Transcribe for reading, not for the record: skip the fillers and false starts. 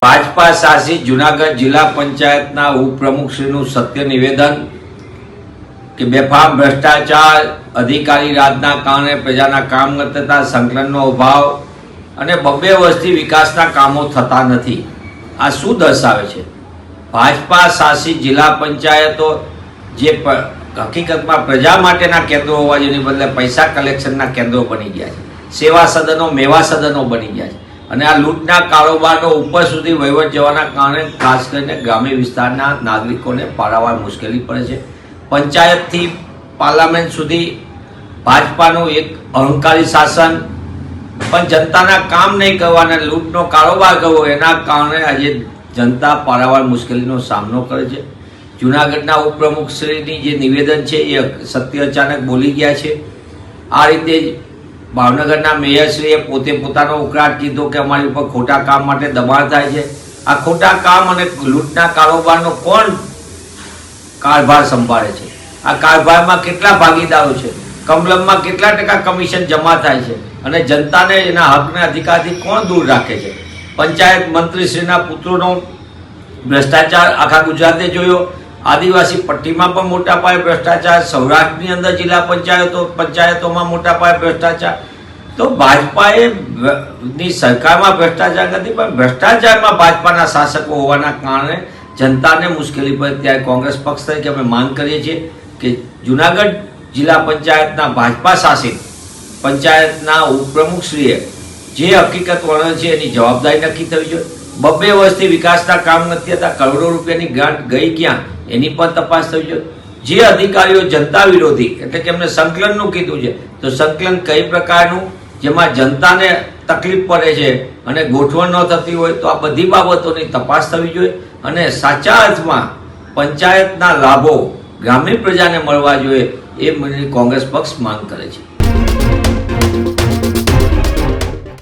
ભાજપા શાસિત જૂનાગઢ જિલ્લા પંચાયતના ઉપપ્રમુખશ્રીનું સત્ય નિવેદન કે બેફામ ભ્રષ્ટાચાર, અધિકારી રાજના કારણે પ્રજાના કામ કરતા સંકલનનો અભાવ અને 2 વર્ષથી વિકાસના કામો થતા નથી। આ શું દર્શાવે છે? ભાજપા શાસિત જિલ્લા પંચાયતો જે હકીકતમાં પ્રજા માટેના કેન્દ્રો હોવા જેની બદલે પૈસા કલેક્શનના કેન્દ્રો બની ગયા છે, સેવા સદનો, મેવા સદનો બની ગયા છે અને આ લૂંટના કારોબારનો ઉપર સુધી વહીવટ જવાના કારણે ખાસ કરીને ગ્રામ્ય વિસ્તારના નાગરિકોને પારાવાર મુશ્કેલી પડે છે। પંચાયતથી પાર્લામેન્ટ સુધી ભાજપાનું એક અહંકારી શાસન, પણ જનતાના કામ નહીં કરવાના લૂંટનો કારોબાર કરવો, એના કારણે આજે જનતા પારાવાર મુશ્કેલીનો સામનો કરે છે। જૂનાગઢના ઉપપ્રમુખશ્રીની જે નિવેદન છે એ સત્ય અચાનક બોલી ગયા છે। આ રીતે જ ભાવનગરના મેયરશ્રીએ પોતે પોતાનો ઉકળાટ કીધો કે અમારી ઉપર ખોટા કામ માટે દબાણ થાય છે। આ ખોટા કામ અને લૂંટના કારોબારનો કોણ કારભાર સંભાળે છે? આ કારભારમાં કેટલા ભાગીદારો છે? કમલમમાં કેટલા ટકા કમિશન જમા થાય છે અને જનતાને એના હકને અધિકારથી કોણ દૂર રાખે છે? પંચાયત મંત્રીશ્રીના પુત્રોનો ભ્રષ્ટાચાર આખા ગુજરાતે જોયો। આદિવાસી પટ્ટીમાં પણ મોટા પાયે ભ્રષ્ટાચાર, સૌરાષ્ટ્રની અંદર જિલ્લા પંચાયતોમાં મોટા પાયે ભ્રષ્ટાચાર। તો ભાજપાએ ની સરકારમાં ભ્રષ્ટાચાર નથી, પણ ભ્રષ્ટાચારમાં ભાજપાના શાસકો હોવાના કારણે જનતાને મુશ્કેલી પડે। ત્યારે કોંગ્રેસ પક્ષ તરીકે અમે માંગ કરીએ છીએ કે જૂનાગઢ જિલ્લા પંચાયતના ભાજપા શાસિત પંચાયતના ઉપપ્રમુખશ્રીએ જે હકીકત વર્ણન છે એની જવાબદારી નક્કી થવી જોઈએ। 2 વર્ષથી વિકાસના કામ નથી થતા, કરોડો રૂપિયાની ગ્રાન્ટ ગઈ ક્યાં એની પણ તપાસ થવી જોઈએ। જે અધિકારીઓ જનતા વિરોધી એટલે કે એમને સંકલનનું કીધું છે, તો સંકલન કઈ પ્રકારનું જેમાં જનતાને તકલીફ પડે છે અને ગોઠવણ ન થતી હોય તો આ બધી બાબતોની તપાસ થવી જોઈએ અને સાચા અર્થમાં પંચાયતના લાભો ગ્રામીણ પ્રજાને મળવા જોઈએ, એ કોંગ્રેસ પક્ષ માંગ કરે છે।